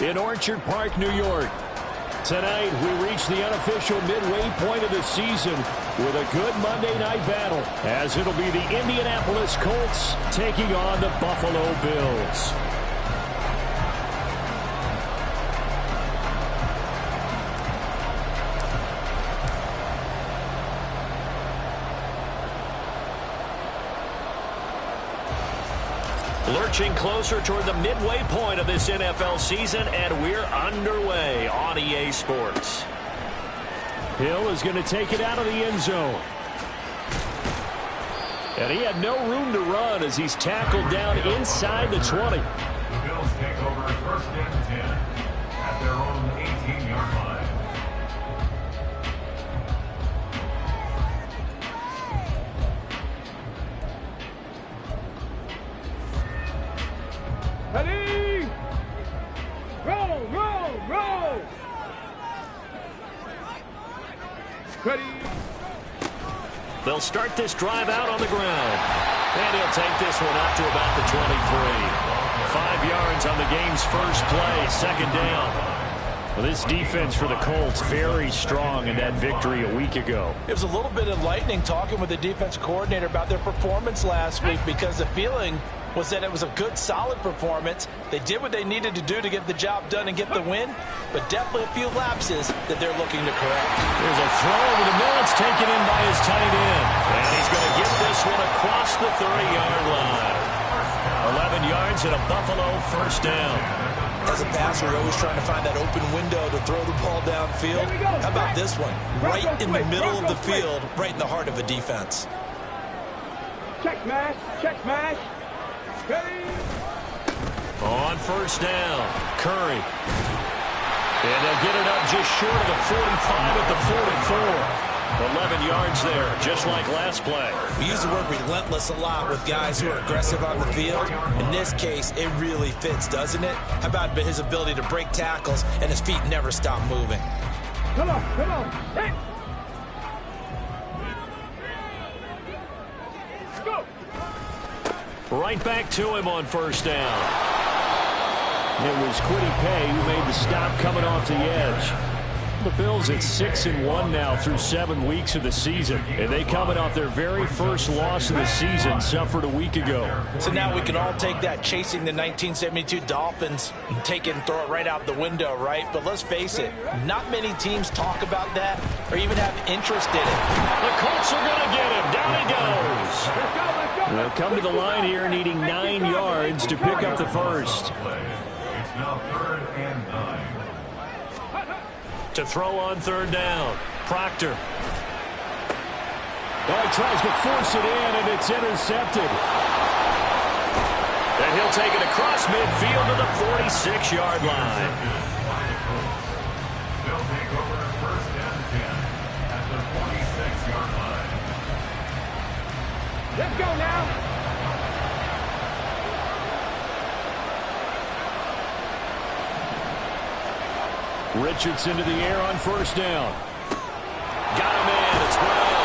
in Orchard Park, New York. Tonight, we reach the unofficial midway point of the season with a good Monday night battle, as it'll be the Indianapolis Colts taking on the Buffalo Bills. Lurching closer toward the midway point of this NFL season, and we're underway on EA Sports. Hill is going to take it out of the end zone. And he had no room to run as he's tackled down inside the 20. The Bills take over first and 10 at their own 18-yard line. Ready? Roll, roll, roll! Ready? They'll start this drive out on the ground. And he'll take this one out to about the 23. 5 yards on the game's first play, second down. Well, this defense for the Colts very strong in that victory a week ago. It was a little bit enlightening talking with the defense coordinator about their performance last week, because the feeling was that it was a good, solid performance. They did what they needed to do to get the job done and get the win, but definitely a few lapses that they're looking to correct. There's a throw over the middle. It's taken in by his tight end. And he's going to get this one across the 30-yard line. 11 yards and a Buffalo first down. As a passer, you're always trying to find that open window to throw the ball downfield. How about this one? Right in the middle of the field, right in the heart of a defense. Check mash, check mash. Ready? On first down, Curry. And they'll get it up just short of the 45 at the 44. 11 yards there, just like last play. We use the word relentless a lot with guys who are aggressive on the field. In this case, it really fits, doesn't it? How about his ability to break tackles and his feet never stop moving? Come on, come on. Hey. Go. Right back to him on first down. It was Kwity Paye who made the stop coming off the edge. The Bills at 6-1 now through 7 weeks of the season, and they coming off their very first loss of the season, suffered a week ago. So now we can all take that chasing the 1972 Dolphins and take it and throw it right out the window, right? But let's face it, not many teams talk about that or even have interest in it. The Colts are going to get him. Down he goes. They'll come to the line here needing 9 yards to pick up the first. It's now 3rd and 9. To throw on third down, Proctor. Oh, he tries to force it in, and it's intercepted. And he'll take it across midfield to the 46-yard line. They'll take over first and 10 at the 46-yard line. Let's go now. Richardson to the air on first down. Got him in. It's Brown.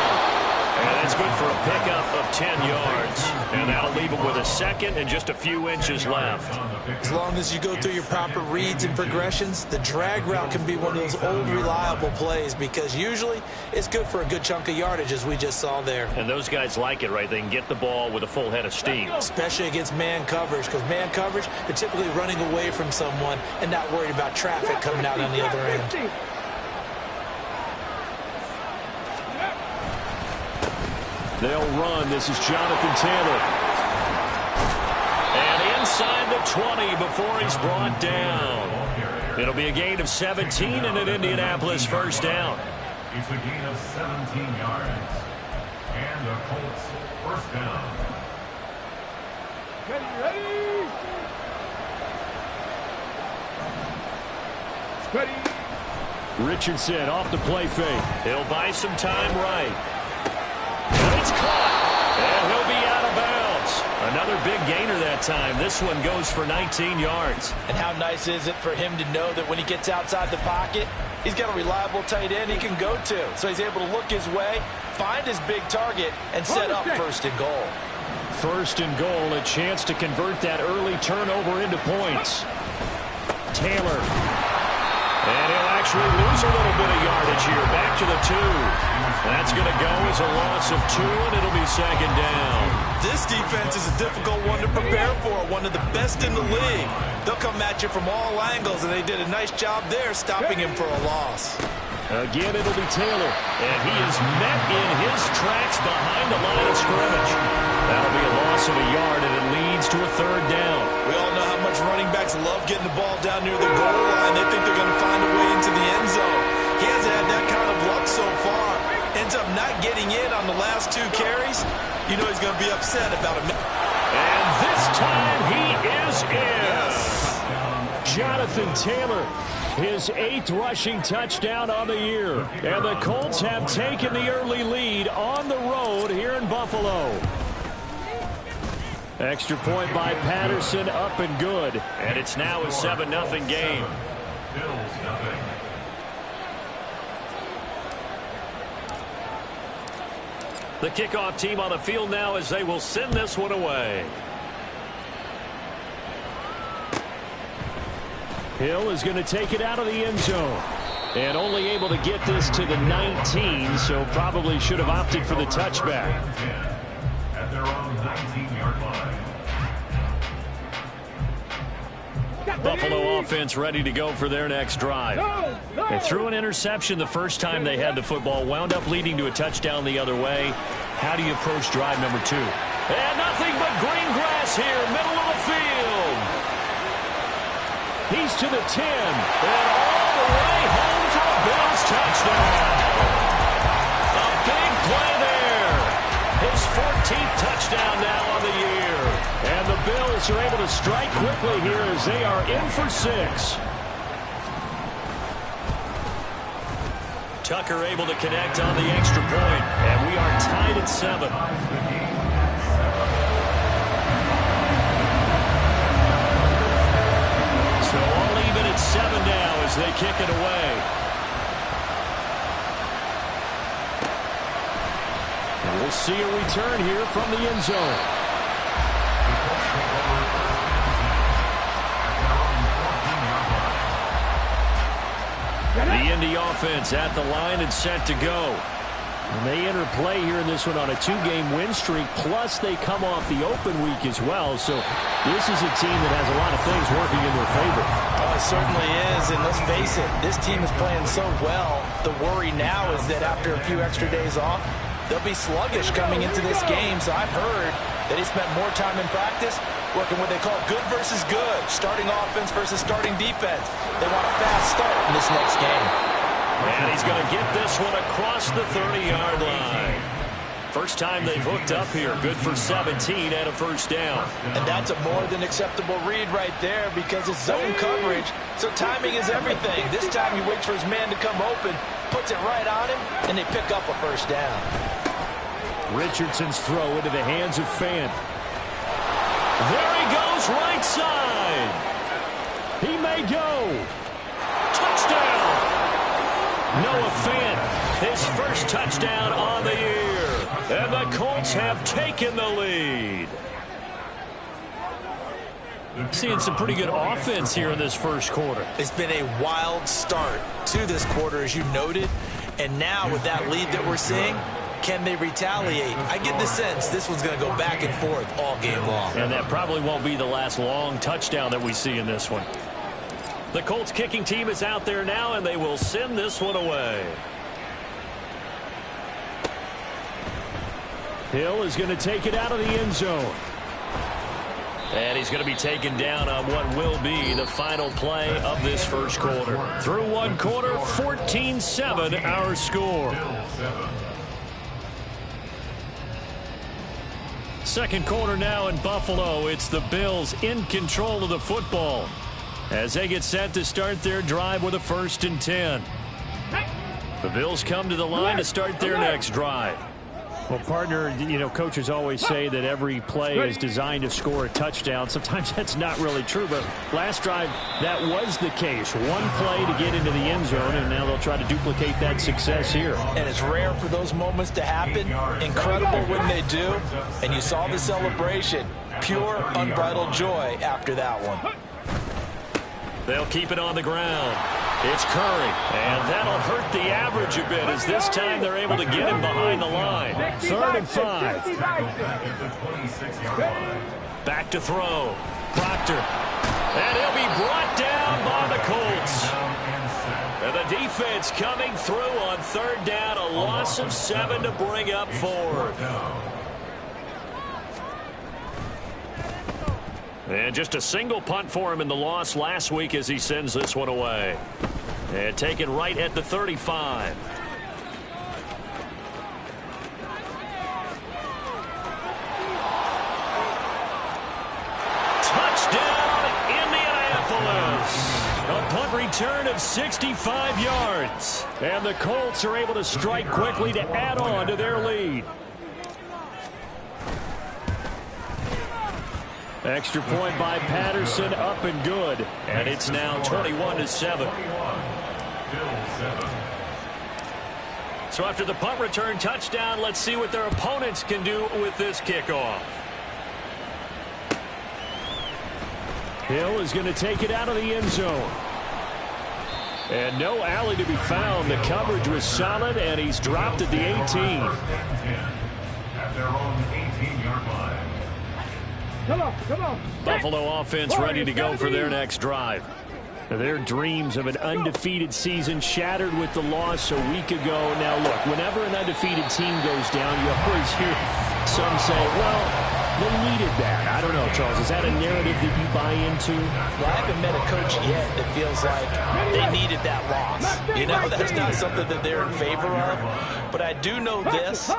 And it's good for a pickup of 10 yards. And that'll leave him with a second and just a few inches left. As long as you go through your proper reads and progressions, the drag route can be one of those old reliable plays, because usually it's good for a good chunk of yardage, as we just saw there. And those guys like it, right? They can get the ball with a full head of steam. Especially against man coverage, because man coverage, they're typically running away from someone and not worried about traffic coming out on the other end. They'll run. This is Jonathan Taylor. And inside the 20 before he's brought down. It'll be a gain of 17 and an Indianapolis first down. It's a gain of 17 yards. And the Colts first down. Ready, ready. Ready. Richardson off the play fake. He'll buy some time right. And it's caught. And he'll be out of bounds. Another big gainer that time. This one goes for 19 yards. And how nice is it for him to know that when he gets outside the pocket, he's got a reliable tight end he can go to. So he's able to look his way, find his big target, and set up first and goal. First and goal, a chance to convert that early turnover into points. Taylor. And he'll actually lose a little bit of yardage here. Back to the 2. That's going to go as a loss of 2, and it'll be second down. This defense is a difficult one to prepare for, one of the best in the league. They'll come at you from all angles, and they did a nice job there stopping him for a loss. Again, it'll be Taylor, and he is met in his tracks behind the line of scrimmage. That'll be a loss of a yard, and it leads to a third down. We all know how much running backs love getting the ball down near the goal line. They think they're going to find a way into the end zone. He hasn't had that kind of luck so far. Ends up not getting in on the last 2 carries. You know he's going to be upset about it. And this time he is in. Jonathan Taylor, his 8th rushing touchdown on the year. And the Colts have taken the early lead on the road here in Buffalo. Extra point by Patterson, up and good. And it's now a 7-0 game. Bills nothing. The kickoff team on the field now as they will send this one away. Hill is going to take it out of the end zone. And only able to get this to the 19, so probably should have opted for the touchback. At their own 19-yard line. Buffalo offense ready to go for their next drive. They threw an interception the first time they had the football, wound up leading to a touchdown the other way. How do you approach drive number 2? And nothing but green grass here, middle of the field. He's to the 10, and all the way home for a Bills touchdown. A big play there. His 14th touchdown now on the year. And the Bills are able to strike quickly here as they are in for 6. Tucker able to connect on the extra point, and we are tied at 7. So all even at 7 now as they kick it away. And we'll see a return here from the end zone. The Indy offense at the line and set to go. And they enter play here in this one on a 2-game win streak, plus they come off the open week as well. So this is a team that has a lot of things working in their favor. Oh, it certainly is, and let's face it, this team is playing so well. The worry now is that after a few extra days off, they'll be sluggish coming into this game. So I've heard that he spent more time in practice working what they call good versus good, starting offense versus starting defense. They want a fast start in this next game. And he's going to get this one across the 30-yard line. First time they've hooked up here. Good for 17 and a first down. And that's a more than acceptable read right there because it's zone coverage, so timing is everything. This time he waits for his man to come open, puts it right on him, and they pick up a first down. Richardson's throw into the hands of Fant. There he goes, right side. He may go. Touchdown. Noah Fant, his first touchdown on the year. And the Colts have taken the lead. Seeing some pretty good offense here in this first quarter. It's been a wild start to this quarter, as you noted. And now with that lead that we're seeing, can they retaliate? I get the sense this one's going to go back and forth all game long. And that probably won't be the last long touchdown that we see in this one. The Colts kicking team is out there now, and they will send this one away. Hill is going to take it out of the end zone. And he's going to be taken down on what will be the final play of this first quarter. Through one quarter, 14-7 our score. Second quarter now in Buffalo. It's the Bills in control of the football as they get set to start their drive with a 1st and 10. The Bills come to the line to start their next drive. Well, partner, you know, coaches always say that every play is designed to score a touchdown. Sometimes that's not really true, but last drive, that was the case. One play to get into the end zone, and now they'll try to duplicate that success here. And it's rare for those moments to happen. Incredible when they do. And you saw the celebration. Pure, unbridled joy after that one. They'll keep it on the ground. It's Curry, and that'll hurt the average a bit as this time they're able to get him behind the line. 3rd and 5. Back to throw. Proctor. And he'll be brought down by the Colts. And the defense coming through on 3rd down. A loss of 7 to bring up 4th. And just a single punt for him in the loss last week as he sends this one away. And taken right at the 35. Touchdown, Indianapolis. A punt return of 65 yards. And the Colts are able to strike quickly to add on to their lead. Extra point by Patterson, up and good. And it's now 21-7. So after the punt return touchdown, let's see what their opponents can do with this kickoff. Hill is going to take it out of the end zone. And no alley to be found. The coverage was solid, and he's dropped at the 18. At their own 18-yard line. Come on. Buffalo offense ready to go for their next drive. Their dreams of an undefeated season shattered with the loss a week ago. Now, look, whenever an undefeated team goes down, you always hear some say, well, they needed that. I don't know, Charles. Is that a narrative that you buy into? Well, I haven't met a coach yet that feels like they needed that loss. You know, that's not something that they're in favor of. But I do know this.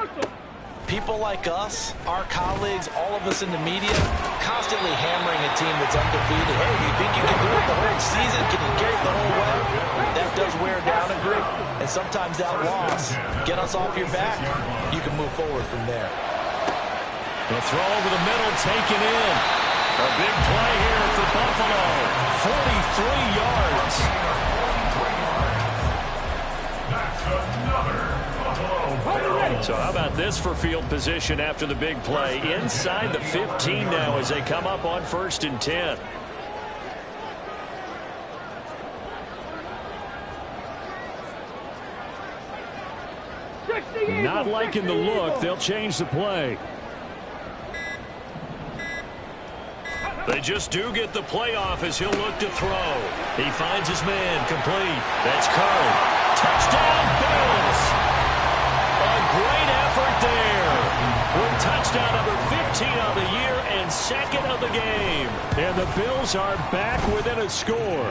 People like us, our colleagues, all of us in the media, constantly hammering a team that's undefeated. Hey, do you think you can do it the whole season? Can you carry it the whole way? That does wear down a group. And sometimes that loss, get us off your back, you can move forward from there. The throw over the middle, taken in. A big play here for Buffalo. 43 yards. That's another Buffalo. So how about this for field position after the big play? Inside the 15 now as they come up on 1st and 10. Not liking the look. They'll change the play. They just do get the play off as he'll look to throw. He finds his man complete. That's Curry. Touchdown, Bills. A great effort there. With touchdown number 15 on the year and 2nd of the game. And the Bills are back within a score.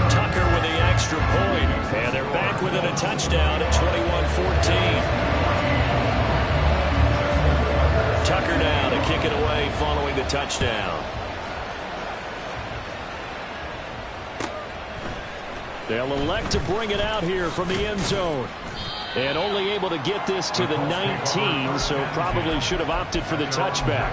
Tucker with the extra point. And they're back within a touchdown at 21-14. Tucker now to kick it away following the touchdown. They'll elect to bring it out here from the end zone. And only able to get this to the 19, so probably should have opted for the touchback.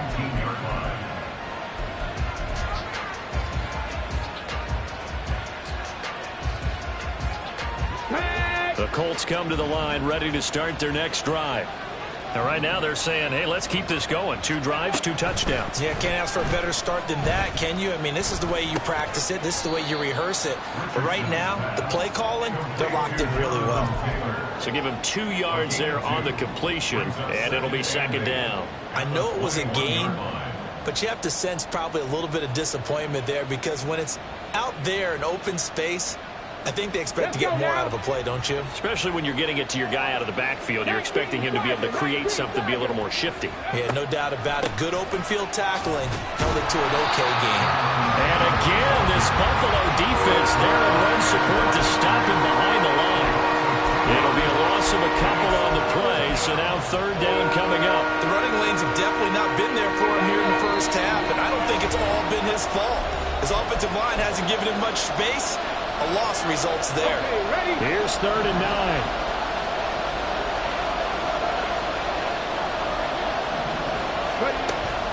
The Colts come to the line ready to start their next drive. And right now they're saying, hey, let's keep this going. 2 drives, 2 touchdowns. Yeah, can't ask for a better start than that, can you? I mean, this is the way you practice it. This is the way you rehearse it. But right now, the play calling, they're locked in really well. So give him 2 yards there on the completion, and it'll be 2nd down. I know it was a gain, but you have to sense probably a little bit of disappointment there because when it's out there in open space, I think they expect to get more out of a play, don't you? Especially when you're getting it to your guy out of the backfield. You're expecting him to be able to create something, be a little more shifty. Yeah, no doubt about it. Good open field tackling held it to an okay game. And again, this Buffalo defense there in run support to stop him behind the line. It'll be a loss of a couple on the play, so now 3rd down coming up. The running lanes have definitely not been there for him here in the first half, and I don't think it's all been his fault. His offensive line hasn't given him much space. A loss results there. Here's 3rd and 9.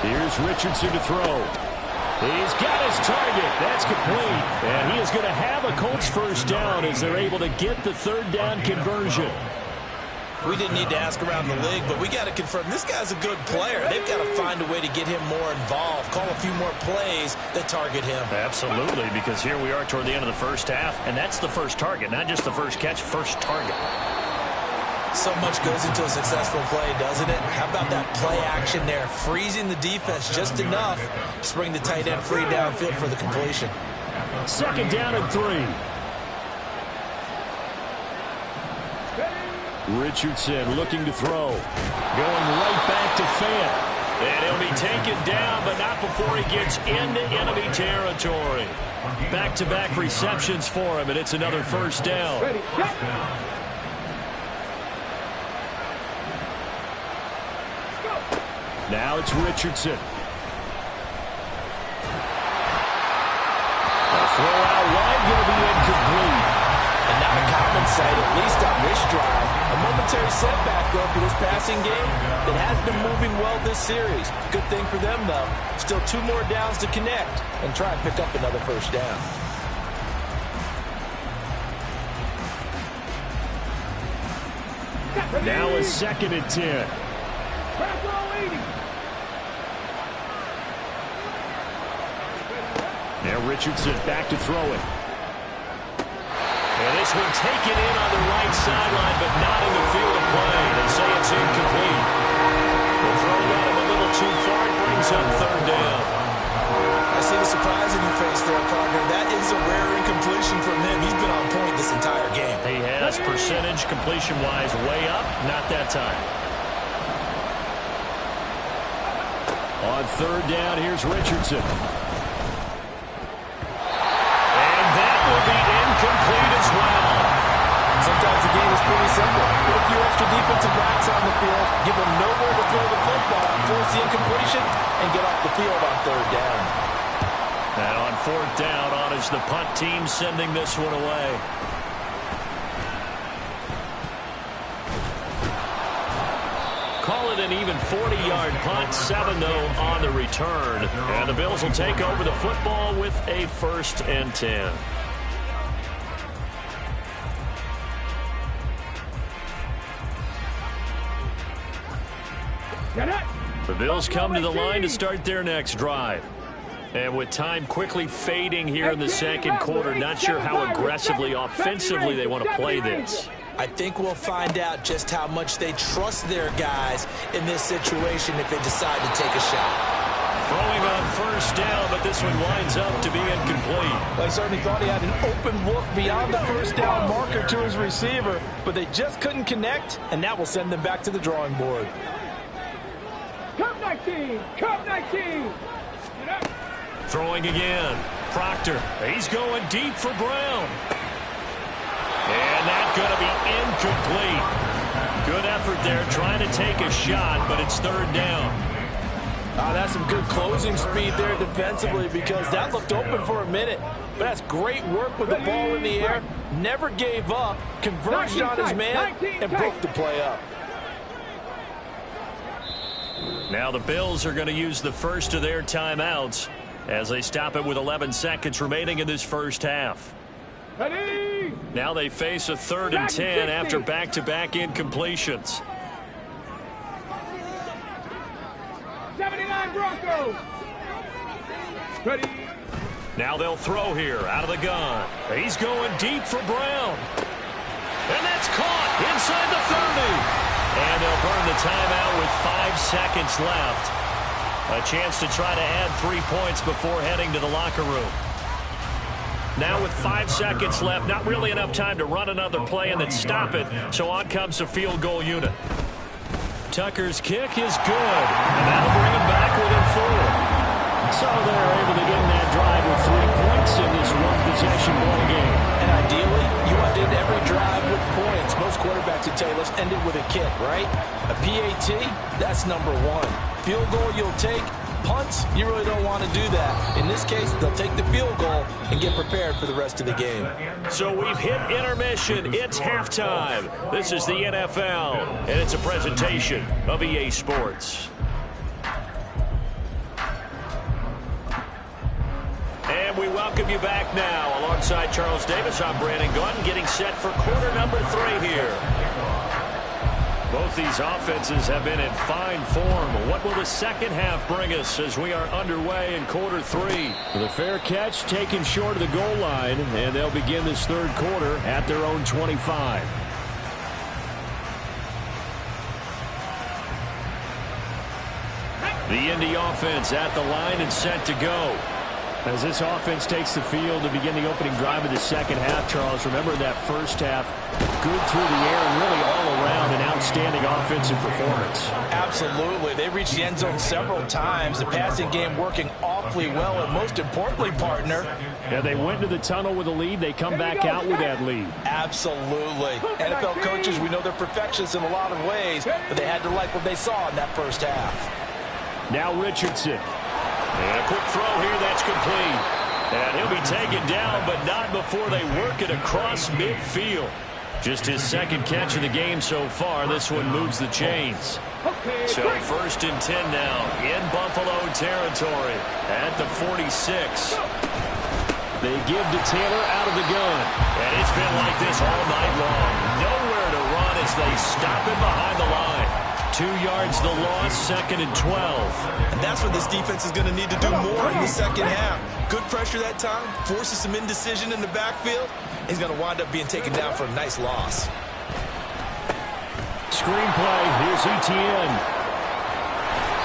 Here's Richardson to throw. He's got his target. That's complete. And he is going to have a Colts 1st down as they're able to get the 3rd down conversion. We didn't need to ask around the league, but we got to confirm this guy's a good player. They've got to find a way to get him more involved, call a few more plays that target him. Absolutely, because here we are toward the end of the first half, and that's the first target, not just the first catch, first target. So much goes into a successful play, doesn't it? How about that play action there, freezing the defense just enough to bring the tight end free downfield for the completion. 2nd down and 3. Richardson looking to throw. Going right back to Fant. And he'll be taken down, but not before he gets into enemy territory. Back-to-back receptions for him, and it's another first down. Ready, set. Now it's Richardson. A throw out wide, going to be incomplete. And not a common sight, at least on this drive. A momentary setback, though, for this passing game that has been moving well this series. Good thing for them, though. Still 2 more downs to connect and try and pick up another first down. Now a 2nd and 10. Pass roll 80. Now Richardson back to throw it. And this one taken in on the right sideline, but not in the field of play. They say it's incomplete. The throw got him a little too far. It brings up 3rd down. I see the surprise in your face there, partner. That is a rare incompletion from him. He's been on point this entire game. He has percentage completion-wise way up. Not that time. On 3rd down, here's Richardson. Will be incomplete as well. Sometimes the game is pretty simple. Put a few extra defensive backs on the field, give them nowhere to throw the football, force the incompletion, and get off the field on 3rd down. And on 4th down, on is the punt team sending this one away. Call it an even 40-yard punt, 7 though on the return. And the Bills will take over the football with a 1st and 10. The Bills come to the line to start their next drive. And with time quickly fading here in the 2nd quarter, not sure how aggressively, offensively they want to play this. I think we'll find out just how much they trust their guys in this situation if they decide to take a shot. Throwing on 1st down, but this one winds up to be incomplete. I certainly thought he had an open look beyond the 1st down marker to his receiver, but they just couldn't connect, and that will send them back to the drawing board. Come 19. Come 19. Throwing again. Proctor. He's going deep for Brown. And that's going to be incomplete. Good effort there trying to take a shot, but it's 3rd down. That's some good closing speed there defensively because that looked open for a minute. But that's great work with the ball in the air. Never gave up. Converged on his man and broke the play up. Now the Bills are going to use the first of their timeouts as they stop it with 11 seconds remaining in this first half. Ready. Now they face a 3rd and 10 after back-to-back incompletions. 79 Broncos. Ready. Now they'll throw here out of the gun. He's going deep for Brown. And that's caught inside the 30. And they'll burn the timeout with 5 seconds left. A chance to try to add 3 points before heading to the locker room. Now with 5 seconds left, not really enough time to run another play and then stop it. So on comes the field goal unit. Tucker's kick is good. And that'll bring him back within 4. So they're able to get in that drive with 3 points in this one-possession ball game. And ideally, you want to end every drive with points. Most quarterbacks would tell you, let's end it with a kick, right? A PAT, that's number 1. Field goal you'll take. Punts, you really don't want to do that. In this case, they'll take the field goal and get prepared for the rest of the game. So we've hit intermission. It's halftime. This is the NFL, and it's a presentation of EA Sports. And we welcome you back now. Alongside Charles Davis, I'm Brandon Gaudin, getting set for quarter number 3 here. Both these offenses have been in fine form. What will the second half bring us as we are underway in quarter 3? The fair catch taken short of the goal line, and they'll begin this third quarter at their own 25. The Indy offense at the line and set to go. As this offense takes the field to begin the opening drive of the second half, Charles, remember that first half, good through the air and really all around an outstanding offensive performance. Absolutely. They reached the end zone several times. The passing game working awfully well, and most importantly, partner. Yeah, they went to the tunnel with a lead. They come back out with that lead. Absolutely. NFL coaches, we know they're perfectionists in a lot of ways, but they had to like what they saw in that first half. Now Richardson. And a quick throw here that's complete. And he'll be taken down, but not before they work it across midfield. Just his second catch of the game so far. This one moves the chains. So 1st and 10 now in Buffalo territory at the 46. They give to Taylor out of the gun. And it's been like this all night long. Nowhere to run as they stop him behind the line. 2 yards the loss, 2nd and 12. And that's what this defense is going to need to do more in the second half. Good pressure that time, forces some indecision in the backfield. He's going to wind up being taken down for a nice loss. Screenplay, here's Etienne.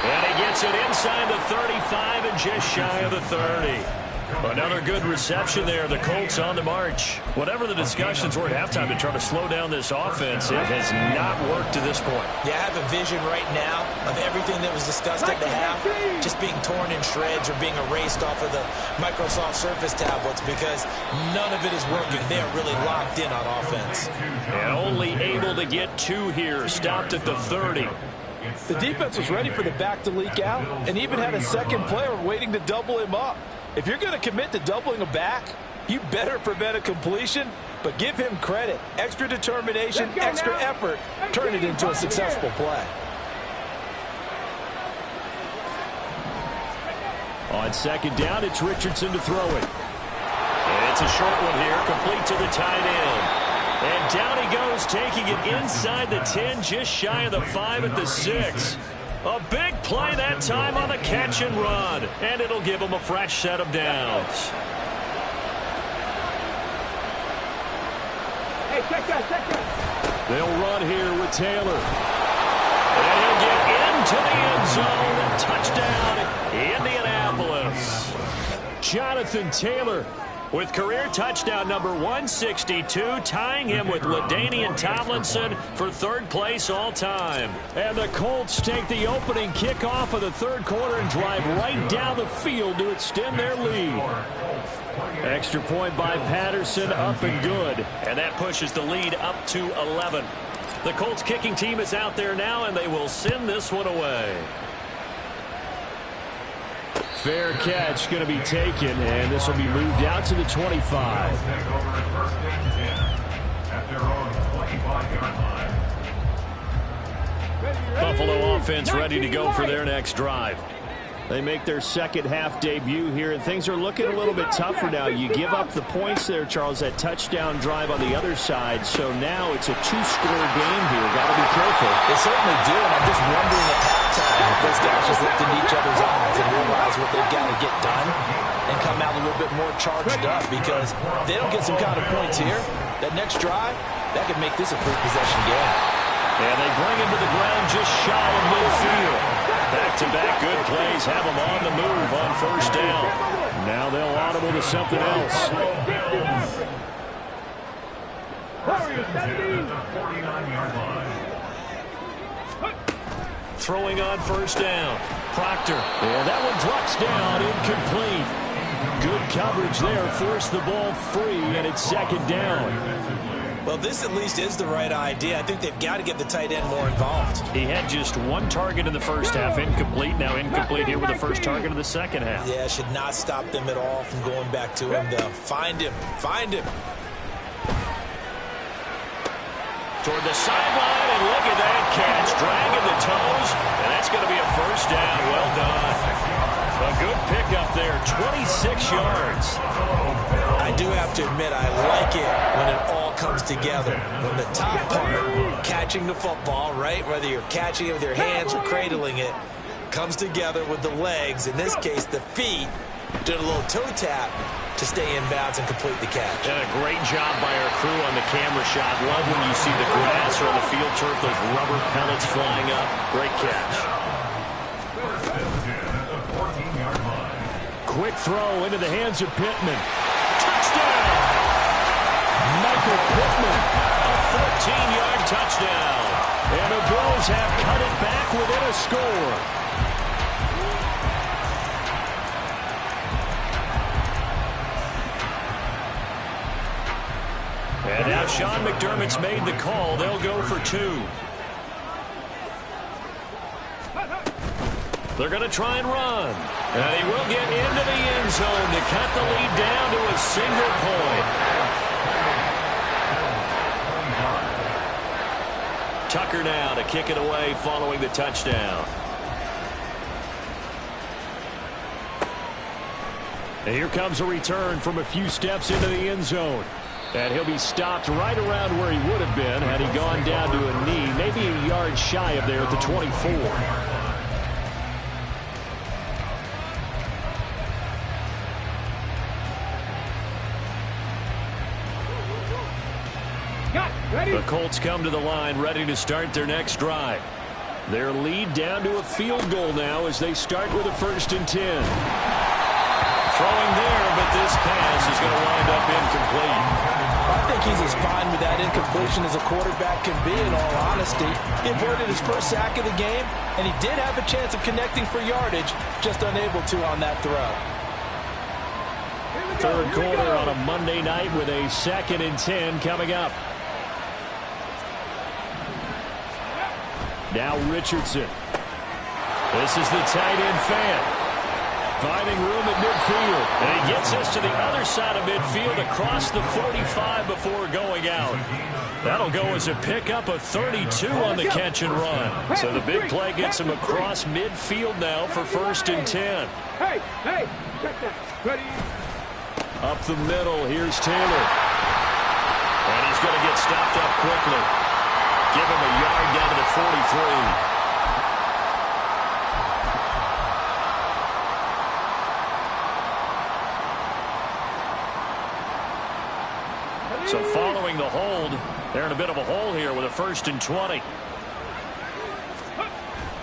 And he gets it inside the 35 and just shy of the 30. Another good reception there. The Colts on the march. Whatever the discussions were at halftime to try to slow down this offense, it has not worked to this point. Yeah, I have a vision right now of everything that was discussed at the half just being torn in shreds or being erased off of the Microsoft Surface tablets because none of it is working. They are really locked in on offense. And only able to get 2 here. Stopped at the 30. The defense was ready for the back to leak out and even had a second player waiting to double him up. If you're going to commit to doubling a back, you better prevent a completion, but give him credit. Extra determination, extra effort, turn it into a successful play. On 2nd down, it's Richardson to throw it. And it's a short one here, complete to the tight end. And down he goes, taking it inside the 10, just shy of the 5 at the 6. A big play that time on the catch and run. And it'll give them a fresh set of downs. Hey, check that. They'll run here with Taylor. And he'll get into the end zone. Touchdown, Indianapolis. Jonathan Taylor with career touchdown number 162, tying him with LaDainian Tomlinson for 3rd place all time. And the Colts take the opening kickoff of the third quarter and drive right down the field to extend their lead. Extra point by Patterson, up and good. And that pushes the lead up to 11. The Colts kicking team is out there now, and they will send this one away. Fair catch going to be taken, and this will be moved out to the 25. Buffalo offense ready to go for their next drive. They make their second half debut here, and things are looking a little bit tougher now. You give up the points there, Charles, that touchdown drive on the other side. So now it's a 2-score game here. Got to be careful. They certainly do, and I'm just wondering at halftime if those guys just looked into each other's eyes and realize what they've got to get done and come out a little bit more charged up, because if they don't get some kind of points here, that next drive, that could make this a 3-possession game. And they bring him to the ground just shy of midfield. Back-to-back good plays have them on the move on 1st down. Now they'll audible to something else. Throwing on 1st down. Proctor. And that one drops down, incomplete. Good coverage there, forced the ball free, and it's 2nd down. Well, this at least is the right idea. I think they've got to get the tight end more involved. He had just 1 target in the first half, incomplete. Now incomplete here with the first target of the second half. Yeah, should not stop them at all from going back to him, though. Find him. Toward the sideline, and look at that catch. Dragging the toes, and that's going to be a 1st down. Well done. A good pickup there, 26 yards. I I do have to admit, I like it when it all comes together. When the top part, catching the football, right, whether you're catching it with your hands or cradling it, comes together with the legs, in this case the feet, did a little toe tap to stay in bounds and complete the catch. And a great job by our crew on the camera shot. Love when you see the grass or the field turf, those rubber pellets flying up. Great catch. Quick throw into the hands of Pittman. Touchdown! Michael Pittman. A 14-yard touchdown. And the Bills have cut it back within a score. And now Sean McDermott's made the call. They'll go for 2. They're going to try and run. And he will get into the end zone to cut the lead down to a single point. Tucker now to kick it away following the touchdown. And here comes a return from a few steps into the end zone. And he'll be stopped right around where he would have been had he gone down to a knee, maybe a yard shy of there at the 24. The Colts come to the line ready to start their next drive. Their lead down to a field goal now as they start with a 1st and 10. Throwing there, but this pass is going to wind up incomplete. I think he's as fine with that incompletion as a quarterback can be, in all honesty. He avoided his first sack of the game, and he did have a chance of connecting for yardage, just unable to on that throw. Third quarter on a Monday night with a 2nd and 10 coming up. Now Richardson. This is the tight end fan. Finding room at midfield. And he gets us to the other side of midfield across the 45 before going out. That'll go as a pickup of 32 on the catch and run. So the big play gets him across midfield now for 1st and 10. Hey, check that. Ready? Up the middle, here's Taylor. And he's going to get stopped up quickly. Give him a yard down to the 43. So following the hold, they're in a bit of a hole here with a 1st and 20.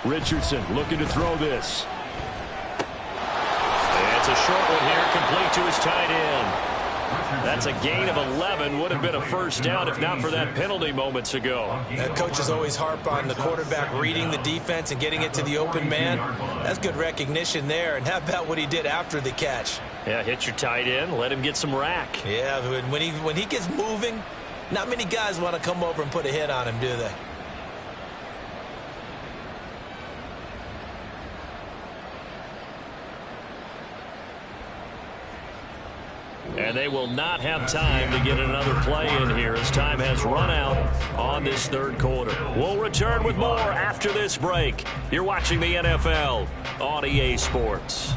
Richardson looking to throw this. And it's a short one here, complete to his tight end. That's a gain of 11. Would have been a 1st down if not for that penalty moments ago. Coaches always harp on the quarterback reading the defense and getting it to the open man. That's good recognition there. And how about what he did after the catch? Yeah, hit your tight end, let him get some rack. Yeah, when he gets moving, not many guys want to come over and put a hit on him, do they? And they will not have time to get another play in here as time has run out on this 3rd quarter. We'll return with more after this break. You're watching the NFL on EA Sports.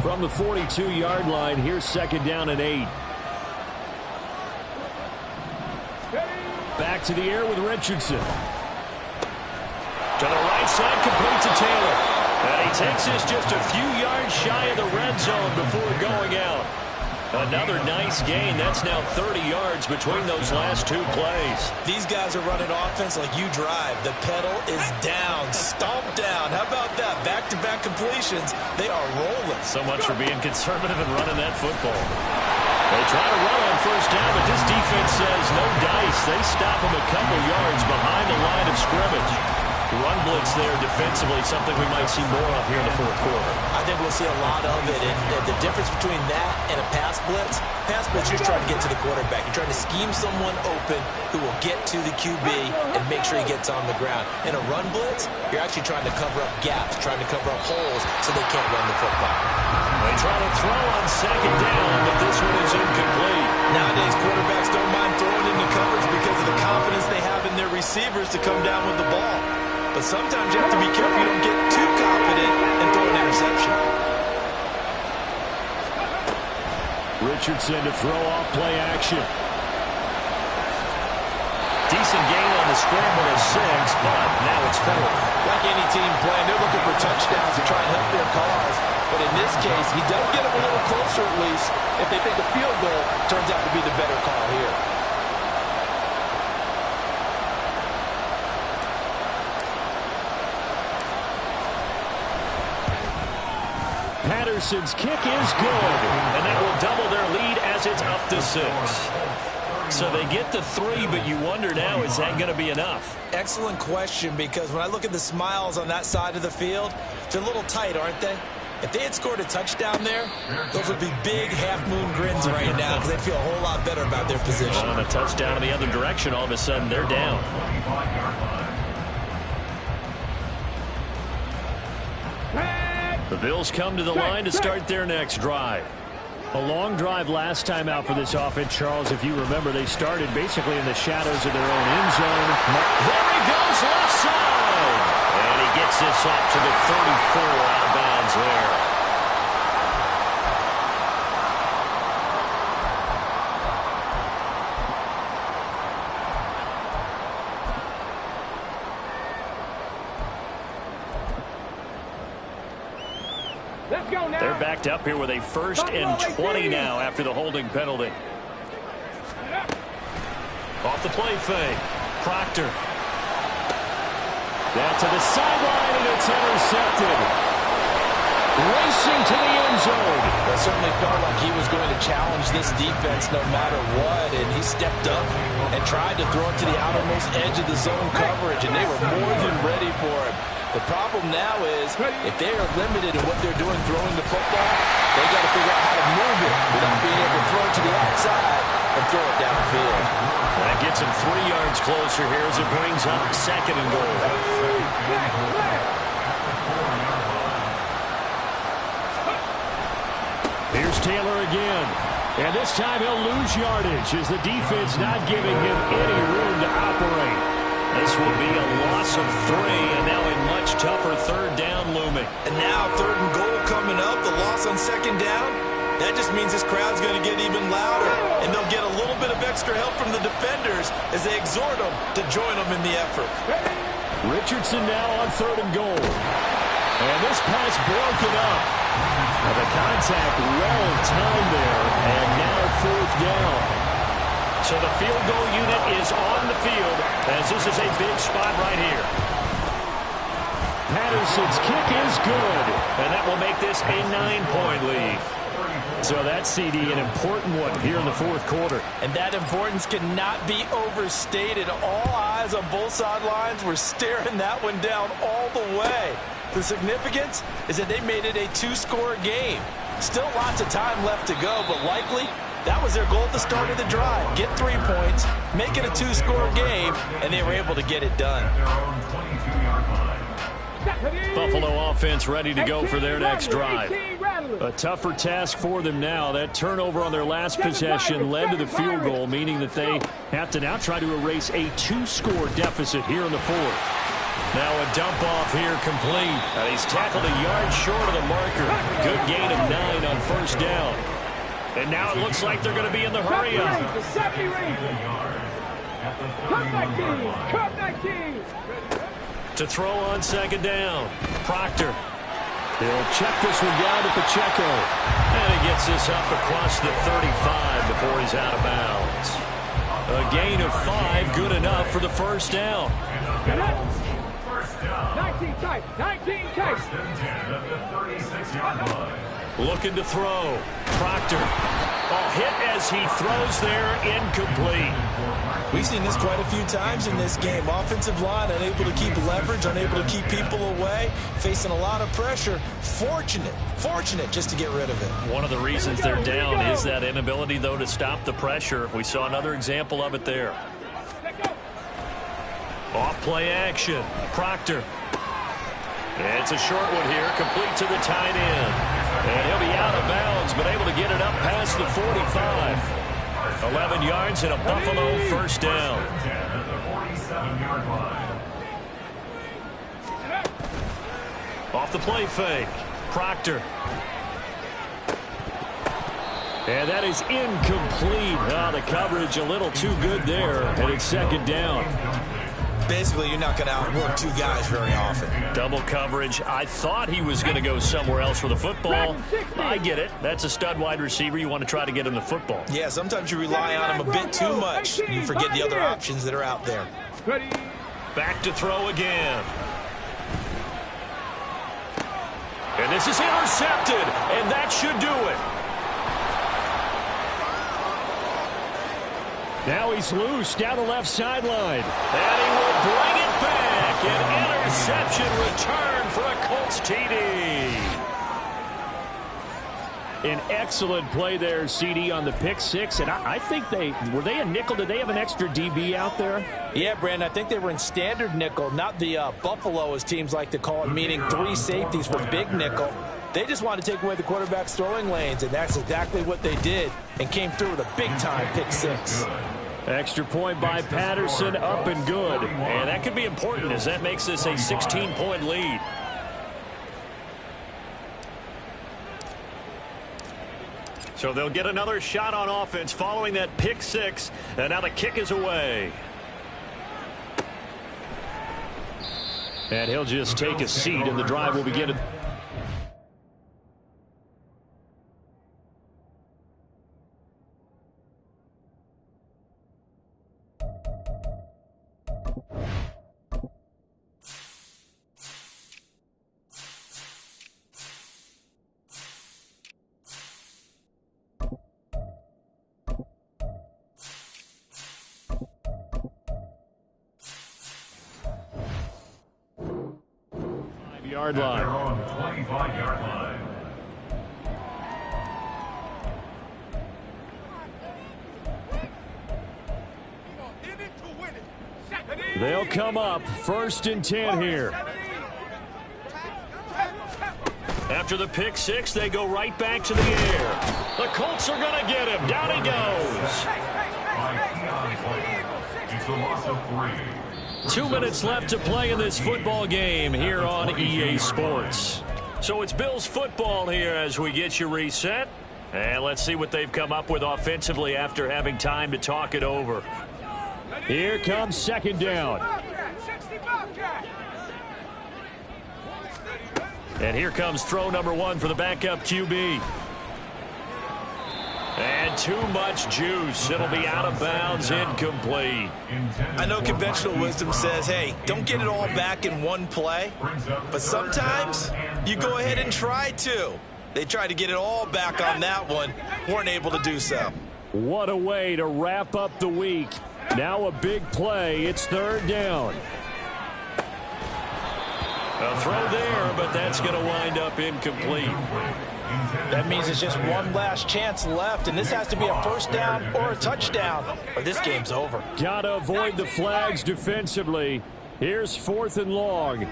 From the 42-yard line, here's 2nd down and 8. Back to the air with Richardson. To the right side, complete to Taylor. And he takes this just a few yards shy of the red zone before going out. Another nice gain. That's now 30 yards between those last 2 plays. These guys are running offense like you drive. The pedal is down, stomped down. How about that? Back-to-back completions. They are rolling. So much for being conservative and running that football. They try to run on 1st down, but this defense says no dice. They stop him a couple yards behind the line of scrimmage. Run blitz there defensively, something we might see more of here in the 4th quarter. I think we'll see a lot of it. And the difference between that and a pass blitz, you're trying to get to the quarterback. You're trying to scheme someone open who will get to the QB and make sure he gets on the ground. In a run blitz, you're actually trying to cover up gaps, trying to cover up holes so they can't run the football. They try to throw on 2nd down, but this one is incomplete. Nowadays, quarterbacks don't mind throwing into coverage because of the confidence they have in their their receivers to come down with the ball. But sometimes you have to be careful you don't get too confident and throw an interception. Richardson to throw off play action. Decent gain on the scramble of 6, but now it's 4. Like any team playing, they're looking for touchdowns to try and help their cause. But in this case, he does get them a little closer at least if they think a field goal turns out to be the better call here. Patterson's kick is good, and that will double their lead as it's up to 6. So they get the 3, but you wonder now, is that going to be enough? Excellent question, because when I look at the smiles on that side of the field, they're a little tight, aren't they? If they had scored a touchdown there, those would be big half-moon grins right now because they'd feel a whole lot better about their position. On a touchdown in the other direction, all of a sudden they're down. The Bills come to the line to start their next drive. A long drive last time out for this offense, Charles. If you remember, they started basically in the shadows of their own end zone. There he goes, left side. And he gets this up to the 34, out of bounds there. They're backed up here with a 1st and 20 now after the holding penalty. Off the play fake. Proctor. Down to the sideline, and it's intercepted. Racing to the end zone. It certainly felt like he was going to challenge this defense no matter what, and he stepped up and tried to throw it to the outermost edge of the zone coverage, and they were more than ready for him. The problem now is if they are limited in what they're doing throwing the football, they got to figure out how to move it without being able to throw it to the outside and throw it downfield. That gets him 3 yards closer here as it brings up 2nd and goal. Here's Taylor again. And this time he'll lose yardage as the defense not giving him any room to operate. This will be a loss of 3, and now a much tougher 3rd down looming. And now 3rd and goal coming up, the loss on 2nd down. That just means this crowd's going to get even louder, and they'll get a little bit of extra help from the defenders as they exhort them to join them in the effort. Richardson now on 3rd and goal. And this pass broken up. Now the contact well timed there, and now 4th down. So the field goal unit is on the field as this is a big spot right here. Patterson's kick is good, and that will make this a 9-point lead. So that CD, an important one here in the 4th quarter. And that importance cannot be overstated. All eyes on both sidelines were staring that one down all the way. The significance is that they made it a 2-score game. Still lots of time left to go, but likely that was their goal at the start of the drive. Get 3 points, make it a 2-score game, and they were able to get it done. Buffalo offense ready to go for their next drive. A tougher task for them now. That turnover on their last possession led to the field goal, meaning that they have to now try to erase a 2-score deficit here in the 4th. Now a dump off here complete. He's tackled a yard short of the marker. Good gain of 9 on 1st down. And now it looks like they're going to be in the hurry-up. To throw on 2nd down. Proctor. They'll check this one down to Pacheco. And he gets this up across the 35 before he's out of bounds. A gain of 5, good enough for the 1st down. 19 tight. Looking to throw. Proctor. Hit as he throws there, incomplete. We've seen this quite a few times in this game. Offensive line unable to keep leverage, unable to keep people away, facing a lot of pressure. Fortunate just to get rid of it. One of the reasons they're down is that inability, though, to stop the pressure. We saw another example of it there. Off play action. Proctor. It's a short one here, complete to the tight end. And he'll be out of bounds, but able to get it up past the 45. 11 yards and a Buffalo 1st down. 7-yard line. Off the play fake. Proctor. And that is incomplete. The coverage a little too good there, and it's second down. Basically, you're not going to outwork two guys very often. Double coverage. I thought he was going to go somewhere else for the football. I get it. That's a stud wide receiver. You want to try to get him the football. Yeah, sometimes you rely on him a bit too much. You forget the other options that are out there. Back to throw again. And this is intercepted, and that should do it. Now he's loose down the left sideline. And he will bring it back. An interception return for a Colts TD. An excellent play there, CD, on the pick six. And I think were they a nickel? Did they have an extra DB out there? Yeah, Brandon, I think they were in standard nickel, not the Buffalo, as teams like to call it, meaning 3 safeties for big nickel. They just wanted to take away the quarterback's throwing lanes, and that's exactly what they did, and came through with a big-time pick six. Extra point by Patterson, up and good. And that could be important, as that makes this a 16-point lead. So they'll get another shot on offense following that pick six, and now the kick is away. And he'll just take a seat, and the drive will begin. Yard line. They're on the 25-yard line. They'll come up 1st and 10 here. After the pick six, they go right back to the air. The Colts are going to get him. Down he goes. It's a loss of 3. 2 minutes left to play in this football game here on EA Sports. So it's Bills football here as we get you reset. And let's see what they've come up with offensively after having time to talk it over. Here comes second down. And here comes throw number 1 for the backup QB. And too much juice. It'll be out of bounds, incomplete. I know conventional wisdom says, hey, don't get it all back in one play. But sometimes you go ahead and try to. They tried to get it all back on that one. Weren't able to do so. What a way to wrap up the week. Now a big play. It's 3rd down. A throw there, but that's going to wind up incomplete. That means it's just one last chance left, and this has to be a 1st down or a touchdown, or this game's over. Gotta avoid the flags defensively. Here's 4th and long.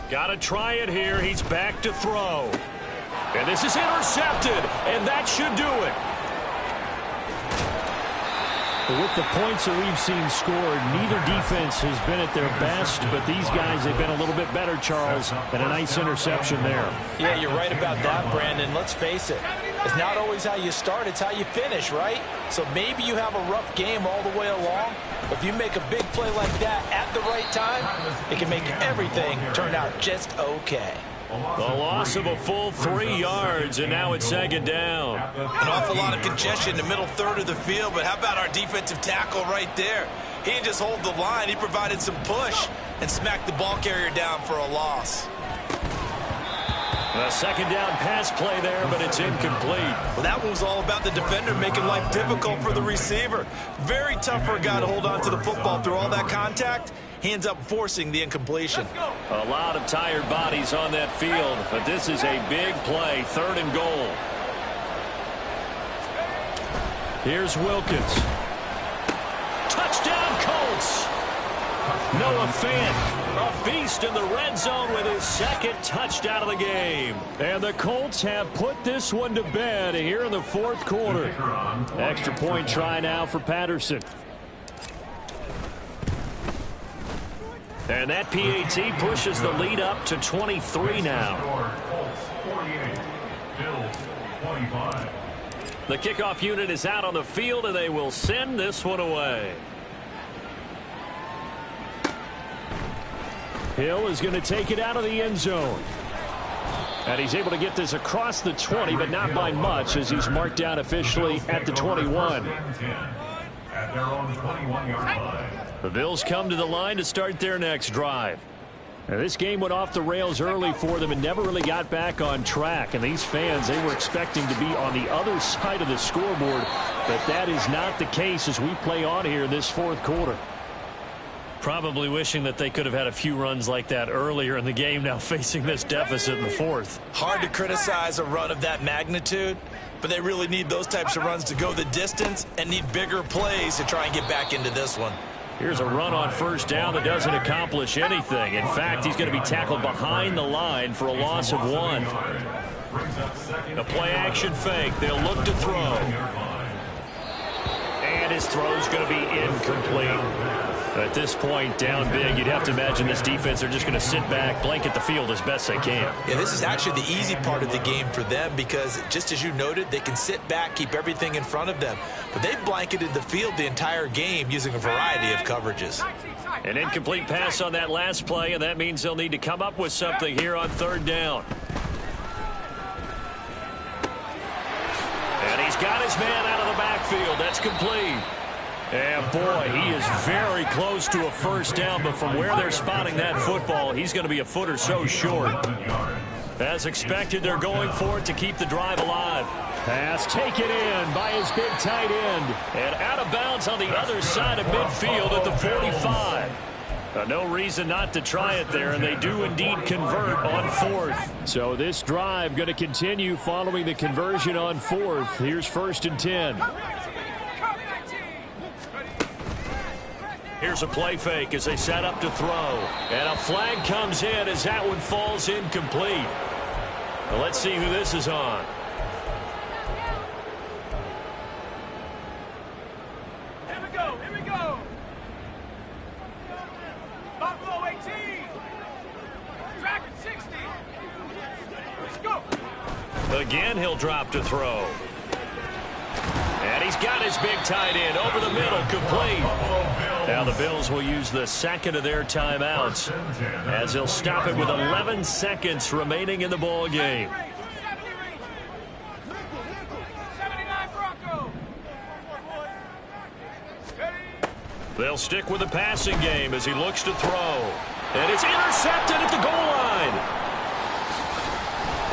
Gotta try it here. He's back to throw. And this is intercepted, and that should do it. With the points that we've seen scored, neither defense has been at their best, but these guys have been a little bit better, Charles, and a nice interception there. Yeah, you're right about that, Brandon. Let's face it. It's not always how you start, it's how you finish, right? So maybe you have a rough game all the way along. If you make a big play like that at the right time, it can make everything turn out just okay. The loss of a full 3 yards, and now it's 2nd down. An awful lot of congestion in the middle third of the field, but how about our defensive tackle right there? He didn't just hold the line, he provided some push and smacked the ball carrier down for a loss. A 2nd down pass play there, but it's incomplete. Well, that one was all about the defender making life difficult for the receiver. Very tough for a guy to hold on to the football through all that contact. He ends up forcing the incompletion. A lot of tired bodies on that field, but this is a big play, 3rd and goal. Here's Wilkins. Touchdown, Colts. Noah Fant. A beast in the red zone with his second touchdown of the game. And the Colts have put this one to bed here in the fourth quarter. Extra point try now for Patterson. And that PAT pushes the lead up to 23 now. The kickoff unit is out on the field, and they will send this one away. Hill is going to take it out of the end zone. And he's able to get this across the 20, but not by much, as he's marked down officially at the 21. At their own 21-yard line. The Bills come to the line to start their next drive. Now, this game went off the rails early for them and never really got back on track. And these fans, they were expecting to be on the other side of the scoreboard, but that is not the case as we play on here in this fourth quarter. Probably wishing that they could have had a few runs like that earlier in the game, now facing this deficit in the fourth. Hard to criticize a run of that magnitude, but they really need those types of runs to go the distance and need bigger plays to try and get back into this one. Here's a run on first down that doesn't accomplish anything. In fact, he's going to be tackled behind the line for a loss of 1. A play-action fake. They'll look to throw. And his throw's going to be incomplete. At this point, down big, you'd have to imagine this defense are just going to sit back, blanket the field as best they can. Yeah, this is actually the easy part of the game for them because, just as you noted, they can sit back, keep everything in front of them. But they've blanketed the field the entire game using a variety of coverages. An incomplete pass on that last play, and that means they'll need to come up with something here on third down. And he's got his man out of the backfield. That's complete. And, boy, he is very close to a first down, but from where they're spotting that football, he's going to be a foot or so short. As expected, they're going for it to keep the drive alive. Pass taken in by his big tight end. And out of bounds on the other side of midfield at the 45. No reason not to try it there, and they do indeed convert on fourth. So this drive going to continue following the conversion on fourth. Here's 1st and 10. Here's a play fake as they set up to throw. And a flag comes in as that one falls incomplete. Well, let's see who this is on. Here we go, here we go. Buffalo 18. Dragon 60. Let's go. Again, he'll drop to throw. And he's got his big tight end over the middle, complete. Now the Bills will use the second of their timeouts as they'll stop it with 11 seconds remaining in the ball game. They'll stick with the passing game as he looks to throw. And it's intercepted at the goal line.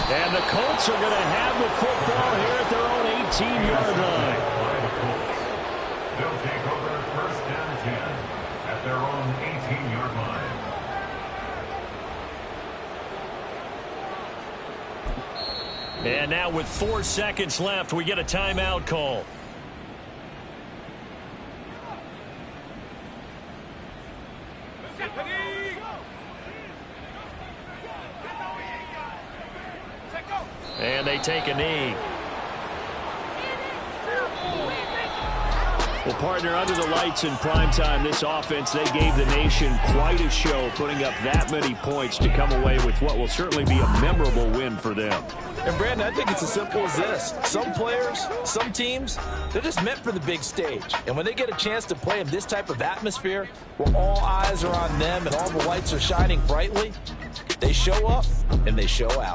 And the Colts are going to have the football here at their own 18-yard line. They'll take over 1st and 10 at their own 18-yard line. And now with 4 seconds left, we get a timeout call. And they take a knee. Well, partner, under the lights in primetime, this offense, they gave the nation quite a show, putting up that many points to come away with what will certainly be a memorable win for them. And, Brandon, I think it's as simple as this. Some players, some teams, they're just meant for the big stage. And when they get a chance to play in this type of atmosphere where all eyes are on them and all the lights are shining brightly, they show up and they show out.